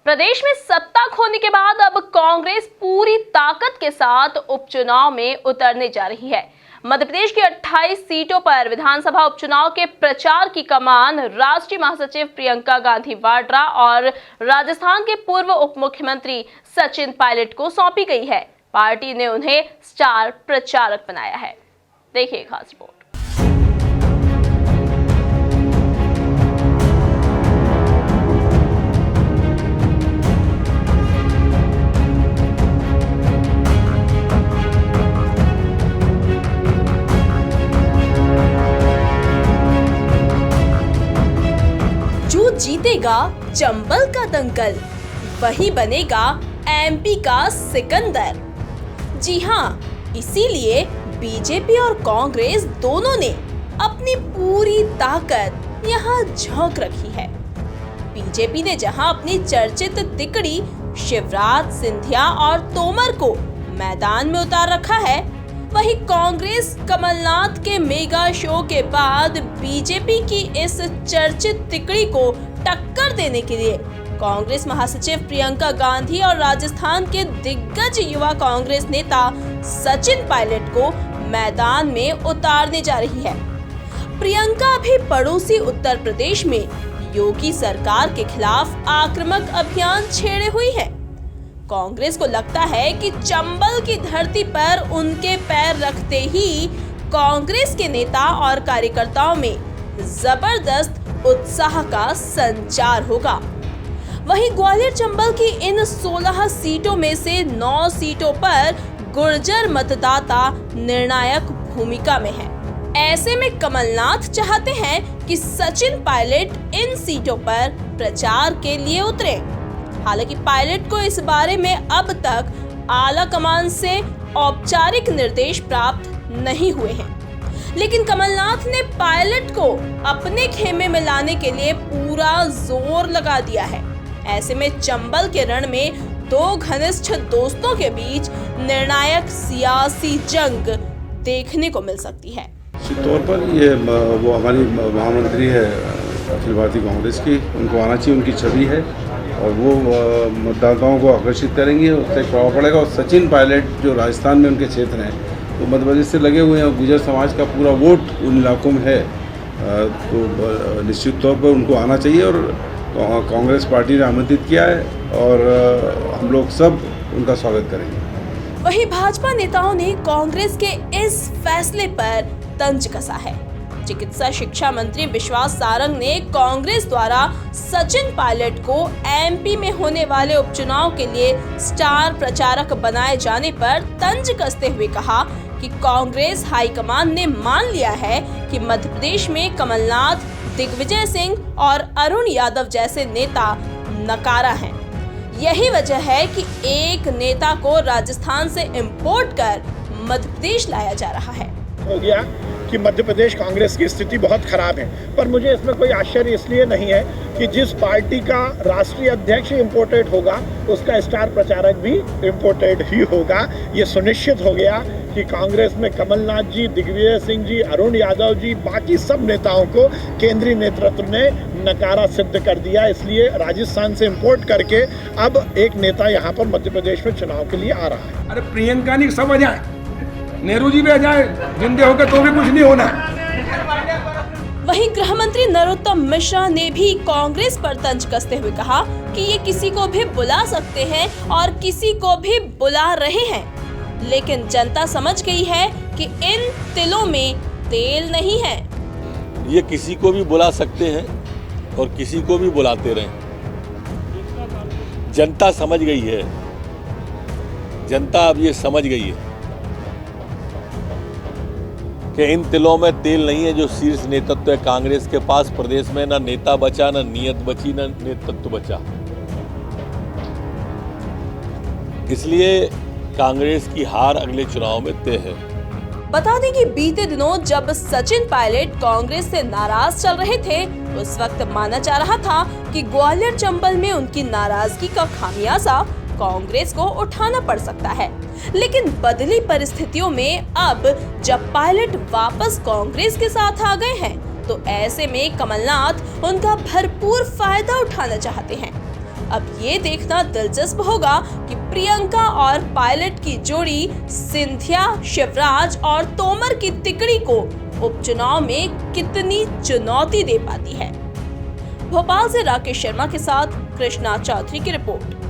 प्रदेश में सत्ता खोने के बाद अब कांग्रेस पूरी ताकत के साथ उपचुनाव में उतरने जा रही है। मध्य प्रदेश की 28 सीटों पर विधानसभा उपचुनाव के प्रचार की कमान राष्ट्रीय महासचिव प्रियंका गांधी वाड्रा और राजस्थान के पूर्व उप मुख्यमंत्री सचिन पायलट को सौंपी गई है। पार्टी ने उन्हें स्टार प्रचारक बनाया है। देखिए खास रिपोर्ट। जो जीतेगा चंबल का दंगल वही बनेगा एमपी का सिकंदर। जी हाँ, इसीलिए बीजेपी और कांग्रेस दोनों ने अपनी पूरी ताकत यहाँ झोंक रखी है। बीजेपी ने जहाँ अपनी चर्चित तिकड़ी शिवराज, सिंधिया और तोमर को मैदान में उतार रखा है, वहीं कांग्रेस कमलनाथ के मेगा शो के बाद बीजेपी की इस चर्चित तिकड़ी को टक्कर देने के लिए कांग्रेस महासचिव प्रियंका गांधी और राजस्थान के दिग्गज युवा कांग्रेस नेता सचिन पायलट को मैदान में उतारने जा रही है। प्रियंका भी पड़ोसी उत्तर प्रदेश में योगी सरकार के खिलाफ आक्रामक अभियान छेड़े हुई है। कांग्रेस को लगता है कि चंबल की धरती पर उनके पैर रखते ही कांग्रेस के नेता और कार्यकर्ताओं में जबरदस्त उत्साह का संचार होगा। वहीं ग्वालियर चंबल की इन 16 सीटों में से 9 सीटों पर गुर्जर मतदाता निर्णायक भूमिका में है। ऐसे में कमलनाथ चाहते हैं कि सचिन पायलट इन सीटों पर प्रचार के लिए उतरे। हालांकि पायलट को इस बारे में अब तक आला कमान से औपचारिक निर्देश प्राप्त नहीं हुए हैं, लेकिन कमलनाथ ने पायलट को अपने खेमे में लाने के लिए पूरा जोर लगा दिया है। ऐसे में चंबल के रण में दो घनिष्ठ दोस्तों के बीच निर्णायक सियासी जंग देखने को मिल सकती है। निश्चित तौर पर ये वो हमारी महामंत्री है अखिल भारतीय कांग्रेस की, उनको आना चाहिए, उनकी छवि है और वो मतदाताओं को आकर्षित करेंगे, उससे प्रभाव पड़ेगा। और सचिन पायलट जो राजस्थान में उनके क्षेत्र हैं वो मध्य प्रदेश से लगे हुए हैं और गुर्जर समाज का पूरा वोट उन इलाकों में है, तो निश्चित तौर पर उनको आना चाहिए और कांग्रेस पार्टी ने आमंत्रित किया है और हम लोग सब उनका स्वागत करेंगे। वहीं भाजपा नेताओं ने कांग्रेस के इस फैसले पर तंज कसा है। चिकित्सा शिक्षा मंत्री विश्वास सारंग ने कांग्रेस द्वारा सचिन पायलट को एमपी में होने वाले उपचुनाव के लिए स्टार प्रचारक बनाए जाने पर तंज कसते हुए कहा कि कांग्रेस हाईकमान ने मान लिया है कि मध्य प्रदेश में कमलनाथ, दिग्विजय सिंह और अरुण यादव जैसे नेता नकारा हैं। यही वजह है कि एक नेता को राजस्थान से इंपोर्ट कर मध्य प्रदेश लाया जा रहा है। हो गया कि मध्य प्रदेश कांग्रेस की स्थिति बहुत खराब है, पर मुझे इसमें कोई आश्चर्य इसलिए नहीं है कि जिस पार्टी का राष्ट्रीय अध्यक्ष इंपोर्टेड होगा उसका स्टार प्रचारक भी इंपोर्टेड ही होगा। ये सुनिश्चित हो गया कि कांग्रेस में कमलनाथ जी, दिग्विजय सिंह जी, अरुण यादव जी, बाकी सब नेताओं को केंद्रीय नेतृत्व ने नकारा सिद्ध कर दिया। इसलिए राजस्थान से इंपोर्ट करके अब एक नेता यहाँ पर मध्य प्रदेश में चुनाव के लिए आ रहा है। अरे प्रियंका नहीं, सब आ जाए, नेहरू जी भी आ जाए, जिंदे होकर तो भी कुछ नहीं होना। वहीं गृह मंत्री नरोत्तम मिश्रा ने भी कांग्रेस पर तंज कसते हुए कहा कि ये किसी को भी बुला सकते हैं और किसी को भी बुला रहे हैं, लेकिन जनता समझ गई है कि इन तिलों में तेल नहीं है। ये किसी को भी बुला सकते हैं और किसी को भी बुलाते रहें। जनता समझ गई है, जनता अब ये समझ गई है कि इन तिलों में तेल नहीं है। जो शीर्ष नेतृत्व है कांग्रेस के पास, प्रदेश में न नेता बचा, न नीयत बची, न नेतृत्व बचा। इसलिए कांग्रेस की हार अगले चुनाव में तय है। बता दें कि बीते दिनों जब सचिन पायलट कांग्रेस से नाराज चल रहे थे, उस वक्त माना जा रहा था कि ग्वालियर चंबल में उनकी नाराजगी का खामियाजा कांग्रेस को उठाना पड़ सकता है। लेकिन बदली परिस्थितियों में अब जब पायलट वापस कांग्रेस के साथ आ गए हैं, तो ऐसे में कमलनाथ उनका भरपूर फायदा उठाना चाहते हैं। अब ये देखना दिलचस्प होगा कि प्रियंका और पायलट की जोड़ी सिंधिया, शिवराज और तोमर की तिकड़ी को उपचुनाव में कितनी चुनौती दे पाती है। भोपाल से राकेश शर्मा के साथ कृष्णा चौधरी की रिपोर्ट।